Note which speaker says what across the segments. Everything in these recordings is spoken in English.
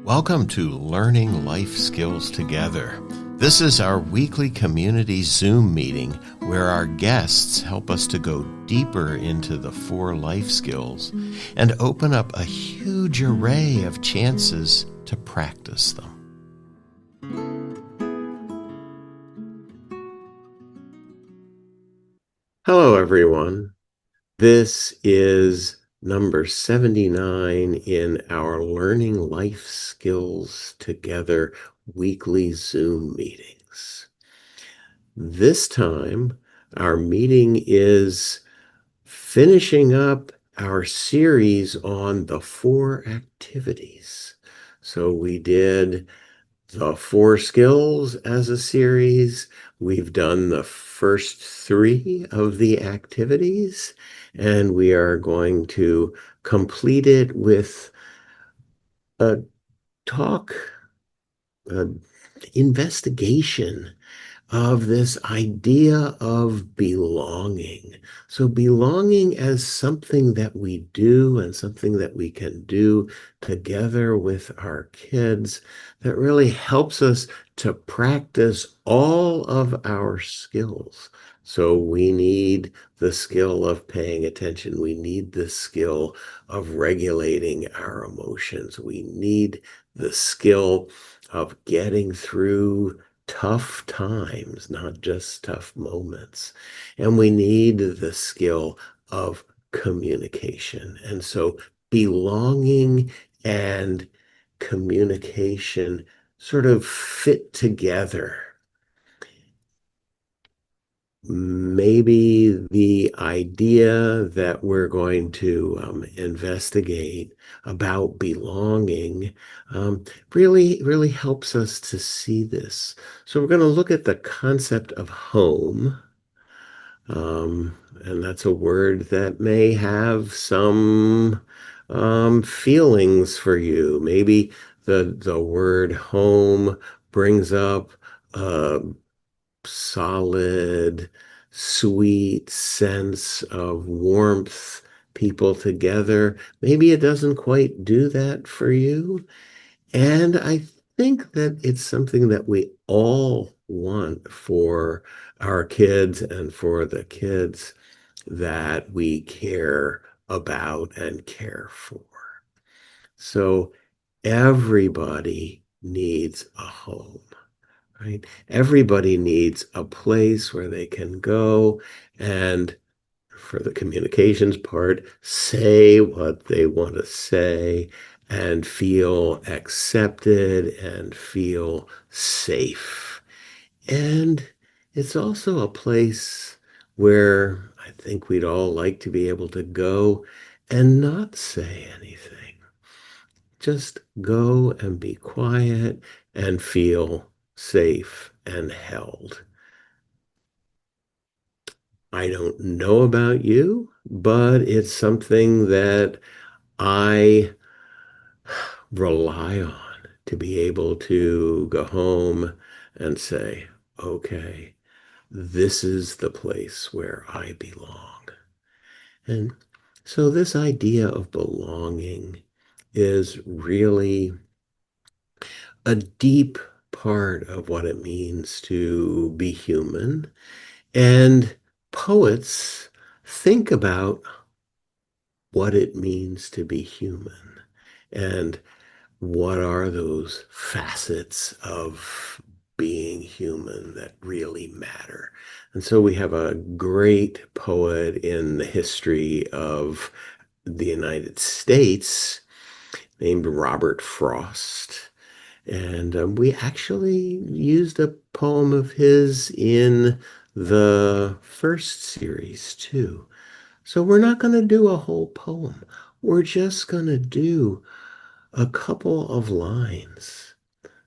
Speaker 1: Welcome to Learning Life Skills Together. This is our weekly community Zoom meeting where our guests help us to go deeper into the 4 life skills and open up a huge array of chances to practice them. Hello, everyone. This is number 79 in our Learning Life Skills Together weekly Zoom meetings. This time, our meeting is finishing up our series on the 4 activities. So we did the 4 skills as a series. We've done the first 3 of the activities, and we are going to complete it with a talk, an investigation of this idea of belonging. So belonging as something that we do and something that we can do together with our kids that really helps us to practice all of our skills. So we need the skill of paying attention. We need the skill of regulating our emotions. We need the skill of getting through tough times, not just tough moments. And we need the skill of communication. And so belonging and communication sort of fit together. Maybe the idea that we're going to investigate about belonging really helps us to see this. So we're going to look at the concept of home, and that's a word that may have some feelings for you. Maybe the word home brings up solid, sweet sense of warmth, people together. Maybe it doesn't quite do that for you. And I think that it's something that we all want for our kids and for the kids that we care about and care for. So everybody needs a home. Right? Everybody needs a place where they can go and, for the communications part, say what they want to say and feel accepted and feel safe. And it's also a place where I think we'd all like to be able to go and not say anything. Just go and be quiet and feel safe and held. I don't know about you, but it's something that I rely on to be able to go home and say, okay, this is the place where I belong. And so this idea of belonging is really a deep part of what it means to be human. And poets think about what it means to be human and what are those facets of being human that really matter. And so we have a great poet in the history of the United States named Robert Frost. And we actually used a poem of his in the first series too. So we're not going to do a whole poem. We're just going to do a couple of lines.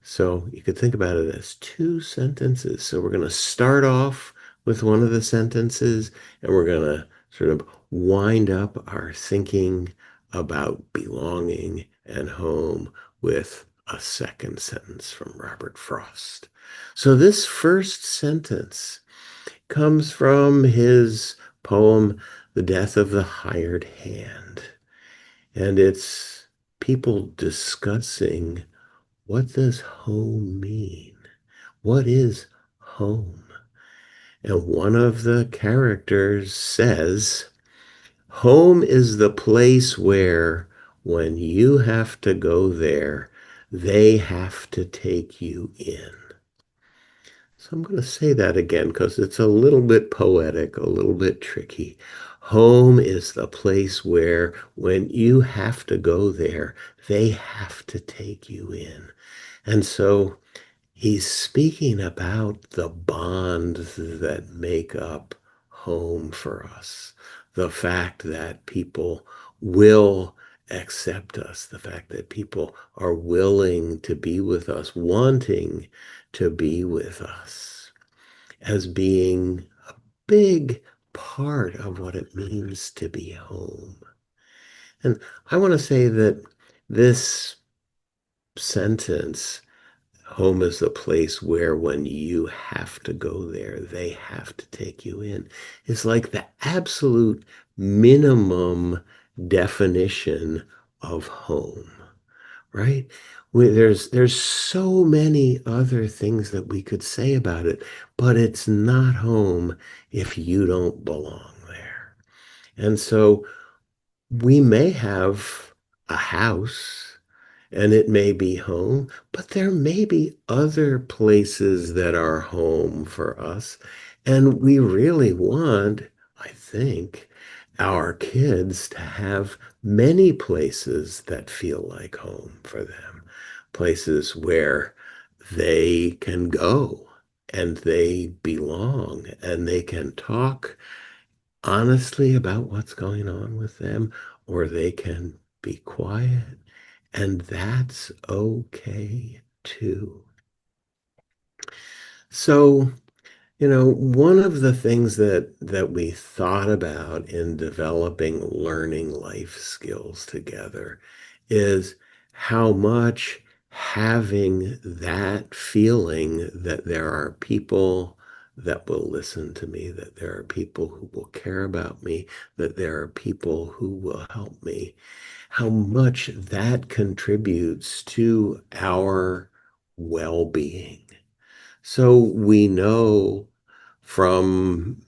Speaker 1: So you could think about it as 2 sentences. So we're going to start off with one of the sentences, and we're going to sort of wind up our thinking about belonging and home with a second sentence from Robert Frost. So this first sentence comes from his poem, The Death of the Hired Hand. And it's people discussing what does home mean? What is home? And one of the characters says, home is the place where, when you have to go there, they have to take you in. So I'm going to say that again because it's a little bit poetic, a little bit tricky. Home is the place where, when you have to go there, they have to take you in. And so he's speaking about the bonds that make up home for us. The fact that people will accept us, the fact that people are willing to be with us, wanting to be with us, as being a big part of what it means to be home. And I want to say that this sentence, home is the place where, when you have to go there, they have to take you in, is like the absolute minimum definition of home, right? There's so many other things that we could say about it, but it's not home if you don't belong there. And so we may have a house and it may be home, but there may be other places that are home for us. And we really want, I think, our kids to have many places that feel like home for them, places where they can go and they belong and they can talk honestly about what's going on with them, or they can be quiet, and that's okay too. So, one of the things that we thought about in developing learning life skills together is how much having that feeling that there are people that will listen to me, that there are people who will care about me, that there are people who will help me, how much that contributes to our well-being. So we know from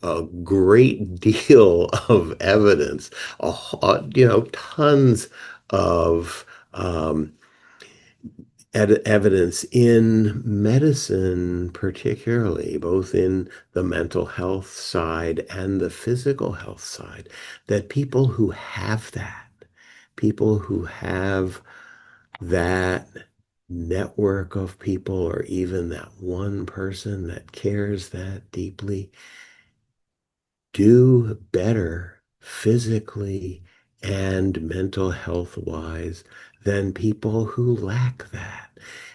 Speaker 1: a great deal of evidence, tons of evidence in medicine, particularly, both in the mental health side and the physical health side, that people who have that network of people, or even that one person that cares that deeply, do better physically and mental health wise than people who lack that.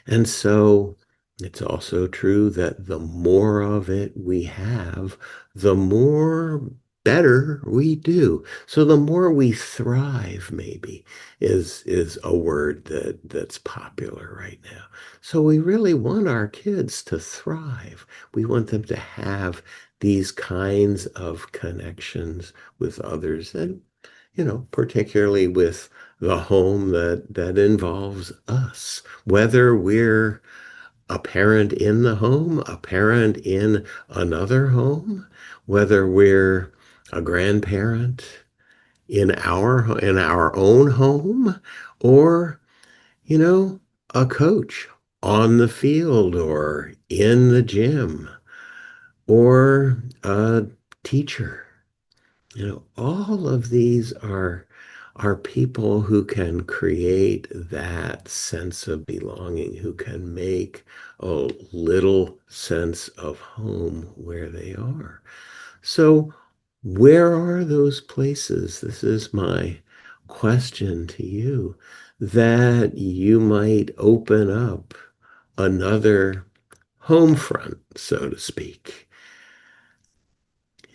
Speaker 1: And so it's also true that the more of it we have, the more better we do. So the more we thrive, maybe, is a word that's popular right now. So we really want our kids to thrive. We want them to have these kinds of connections with others, and particularly with the home that involves us, whether we're a parent in the home, a parent in another home, whether we're a grandparent in our own home, or you know a coach on the field or in the gym, or a teacher. All of these are people who can create that sense of belonging, who can make a little sense of home where they are. So, where are those places? This is my question to you, that you might open up another home front, so to speak.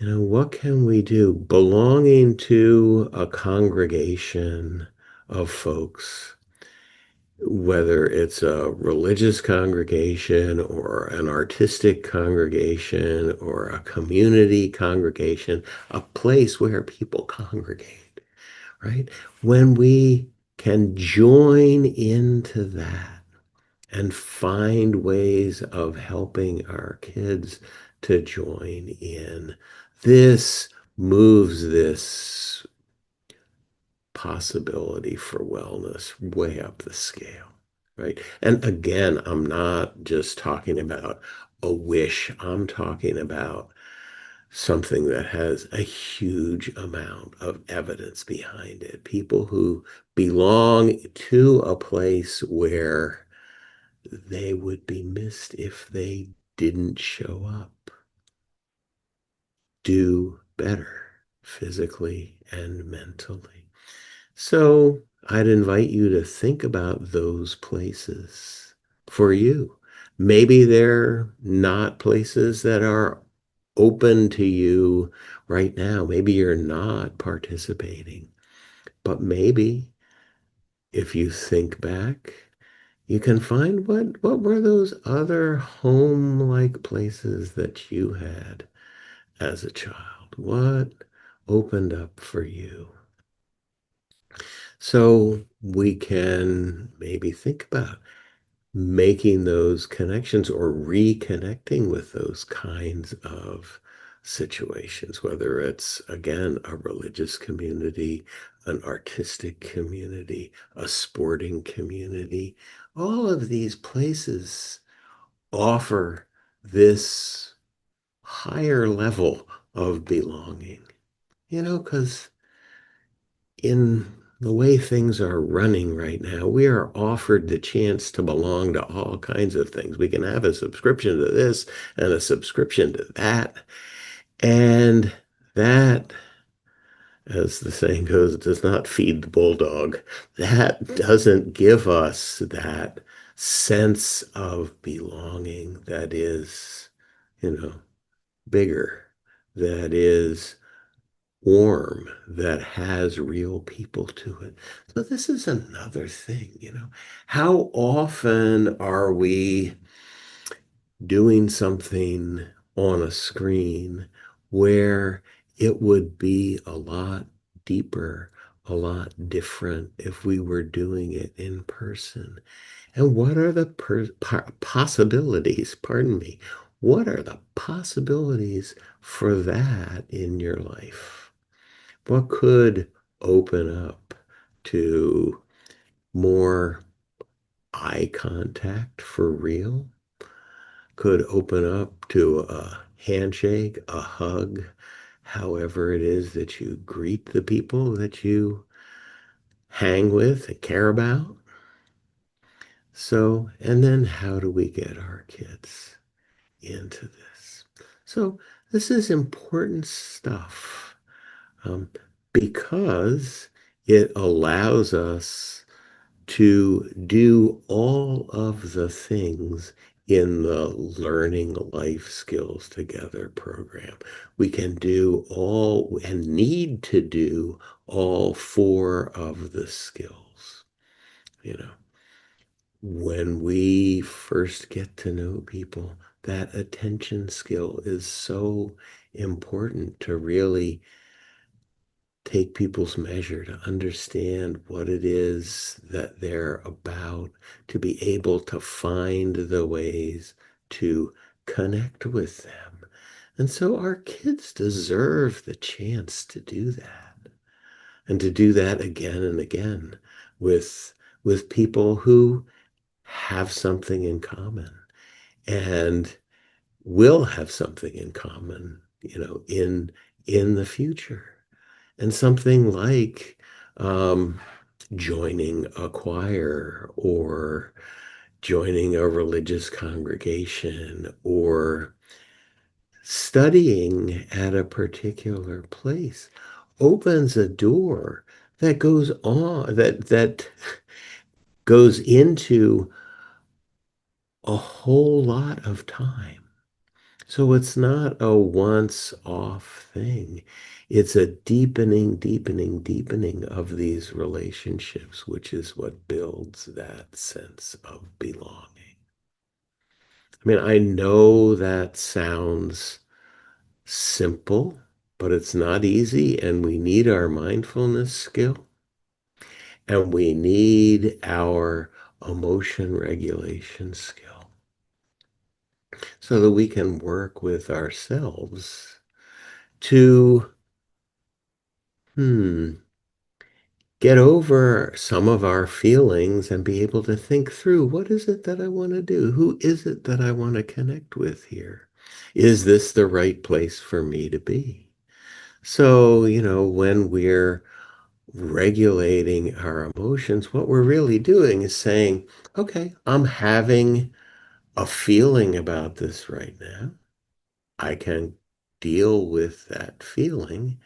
Speaker 1: What can we do? Belonging to a congregation of folks, whether it's a religious congregation or an artistic congregation or a community congregation, a place where people congregate, right? When we can join into that, and find ways of helping our kids to join in. This moves this possibility for wellness way up the scale, right? And again, I'm not just talking about a wish, I'm talking about something that has a huge amount of evidence behind it. People who belong to a place where they would be missed if they didn't show up, do better physically and mentally. So I'd invite you to think about those places for you. Maybe they're not places that are open to you right now. Maybe you're not participating, but maybe if you think back, you can find what were those other home-like places that you had as a child? What opened up for you? So we can maybe think about making those connections or reconnecting with those kinds of situations, whether it's, again, a religious community, an artistic community, a sporting community. All of these places offer this higher level of belonging, because in the way things are running right now, we are offered the chance to belong to all kinds of things. We can have a subscription to this and a subscription to that. And that, as the saying goes, does not feed the bulldog. That doesn't give us that sense of belonging that is, bigger, that is warm, that has real people to it. So this is another thing. How often are we doing something on a screen where it would be a lot deeper, a lot different if we were doing it in person? And what are the possibilities? Pardon me. What are the possibilities for that in your life? What could open up to more eye contact for real? Could open up to a handshake, a hug, however it is that you greet the people that you hang with and care about. So, and then how do we get our kids into this? So, this is important stuff, because it allows us to do all of the things in the Learning Life Skills Together program. We can do all and need to do all four of the skills. When we first get to know people, that attention skill is so important to really take people's measure, to understand what it is that they're about, to be able to find the ways to connect with them. And so our kids deserve the chance to do that, and to do that again and again with people who have something in common and will have something in common, in the future. And something like joining a choir or joining a religious congregation or studying at a particular place opens a door that goes on, that goes into a whole lot of time. So it's not a once off thing. It's a deepening, deepening, deepening of these relationships, which is what builds that sense of belonging. I mean, I know that sounds simple, but it's not easy, and we need our mindfulness skill, and we need our emotion regulation skill so that we can work with ourselves to hmm, get over some of our feelings and be able to think through what is it that I want to do? Who is it that I want to connect with here? Is this the right place for me to be? So, when we're regulating our emotions, what we're really doing is saying, okay, I'm having a feeling about this right now. I can deal with that feeling.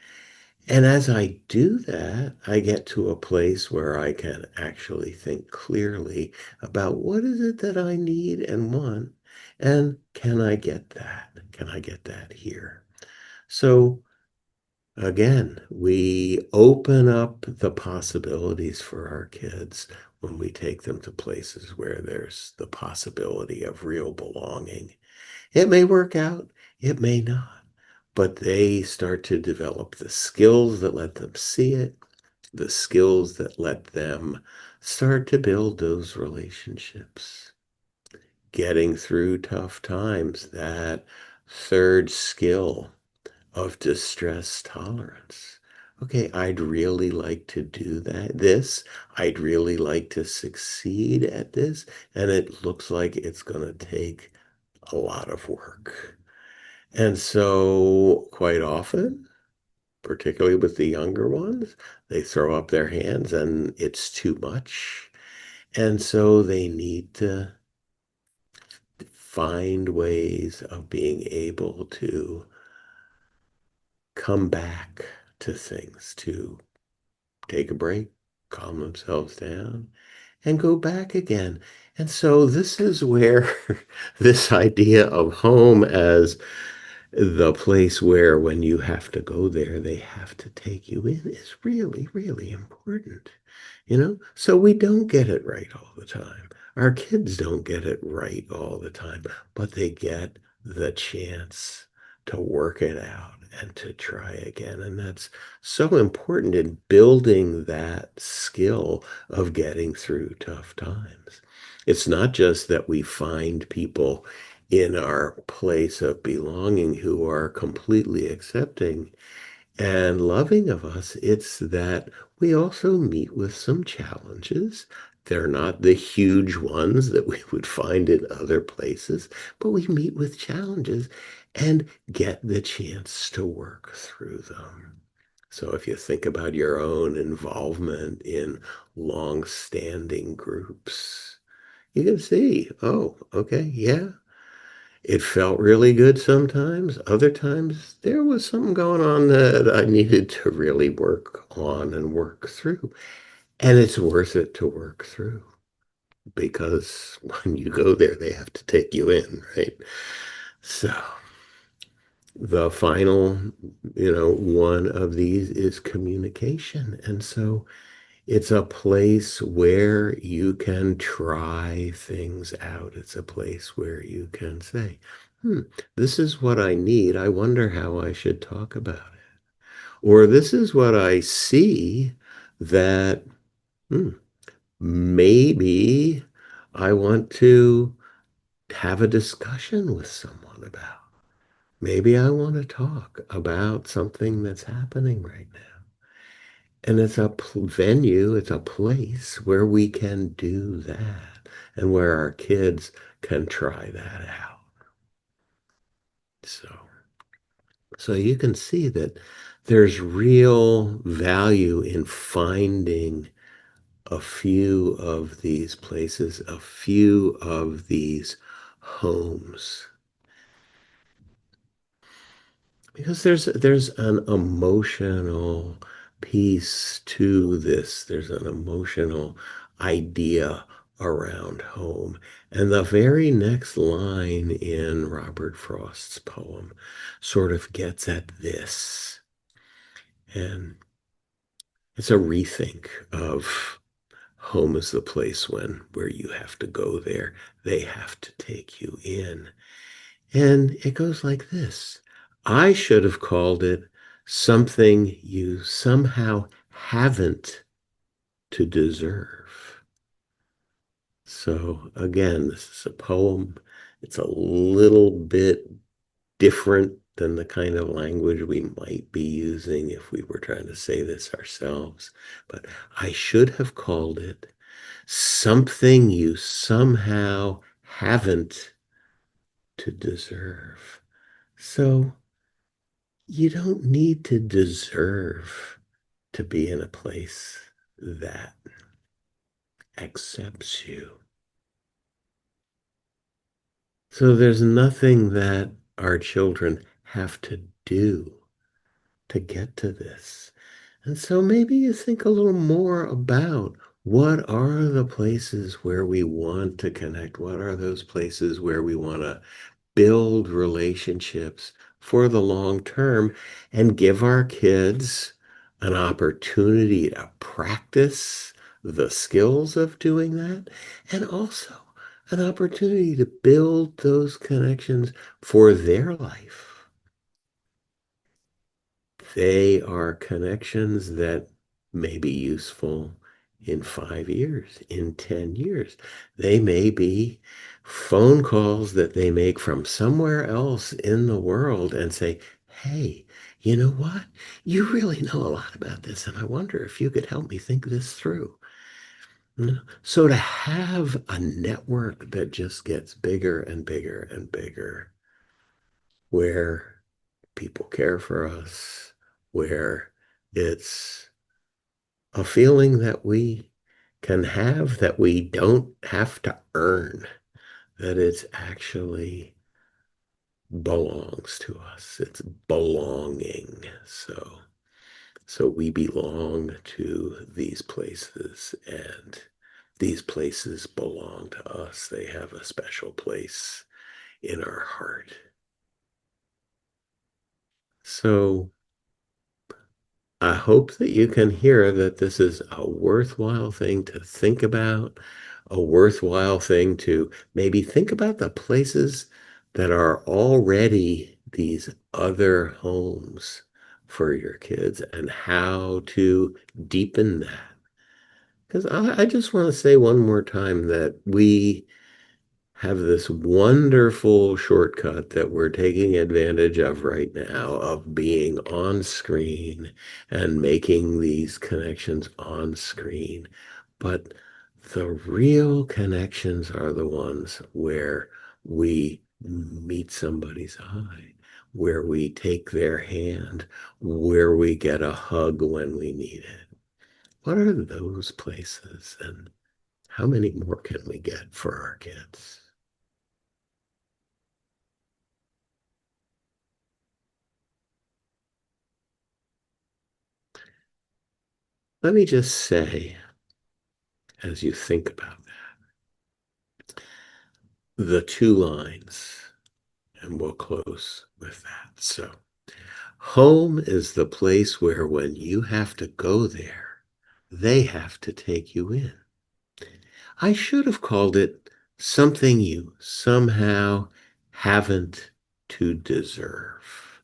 Speaker 1: And as I do that, I get to a place where I can actually think clearly about what is it that I need and want, and can I get that? Can I get that here? So again, we open up the possibilities for our kids when we take them to places where there's the possibility of real belonging. It may work out, it may not, but they start to develop the skills that let them see it, the skills that let them start to build those relationships. Getting through tough times, that third skill of distress tolerance. Okay, I'd really like to do this. I'd really like to succeed at this. And it looks like it's going to take a lot of work. And so, quite often, particularly with the younger ones, they throw up their hands and it's too much. And so they need to find ways of being able to come back to things, to take a break, calm themselves down, and go back again. And so this is where this idea of home as the place where when you have to go there, they have to take you in is really, really important. So we don't get it right all the time. Our kids don't get it right all the time, but they get the chance to work it out and to try again. And that's so important in building that skill of getting through tough times. It's not just that we find people in our place of belonging who are completely accepting and loving of us. It's that we also meet with some challenges. They're not the huge ones that we would find in other places, but we meet with challenges and get the chance to work through them. So if you think about your own involvement in long-standing groups, you can see, oh, okay, yeah, it felt really good sometimes. Other times there was something going on that I needed to really work on and work through. And it's worth it to work through because when you go there, they have to take you in, right? So the final, one of these is communication. And so it's a place where you can try things out. It's a place where you can say, this is what I need. I wonder how I should talk about it. Or this is what I see that hmm, maybe I want to have a discussion with someone about. Maybe I want to talk about something that's happening right now. And it's a venue, it's a place where we can do that and where our kids can try that out. So you can see that there's real value in finding a few of these places, a few of these homes. Because there's an emotional piece to this. There's an emotional idea around home. And the very next line in Robert Frost's poem sort of gets at this. And it's a rethink of home as the place where you have to go there. They have to take you in. And it goes like this. I should have called it something you somehow haven't to deserve. So again, this is a poem. It's a little bit different than the kind of language we might be using if we were trying to say this ourselves. But I should have called it something you somehow haven't to deserve. So you don't need to deserve to be in a place that accepts you. So there's nothing that our children have to do to get to this. And so maybe you think a little more about what are the places where we want to connect? What are those places where we want to build relationships for the long term and give our kids an opportunity to practice the skills of doing that, and also an opportunity to build those connections for their life. They are connections that may be useful in 5 years, in 10 years. They may be phone calls that they make from somewhere else in the world and say, hey, you know what? You really know a lot about this, and I wonder if you could help me think this through. So to have a network that just gets bigger and bigger and bigger, where people care for us, where it's a feeling that we can have that we don't have to earn, that it's actually belongs to us. It's belonging. So we belong to these places, and these places belong to us. They have a special place in our heart. So I hope that you can hear that this is a worthwhile thing to think about, a worthwhile thing to maybe think about the places that are already these other homes for your kids and how to deepen that. Because I just want to say one more time that we have this wonderful shortcut that we're taking advantage of right now of being on screen and making these connections on screen. But the real connections are the ones where we meet somebody's eye, where we take their hand, where we get a hug when we need it. What are those places, and how many more can we get for our kids? Let me just say, as you think about that, the two lines, and we'll close with that. So, home is the place where when you have to go there, they have to take you in. I should have called it something you somehow haven't to deserve.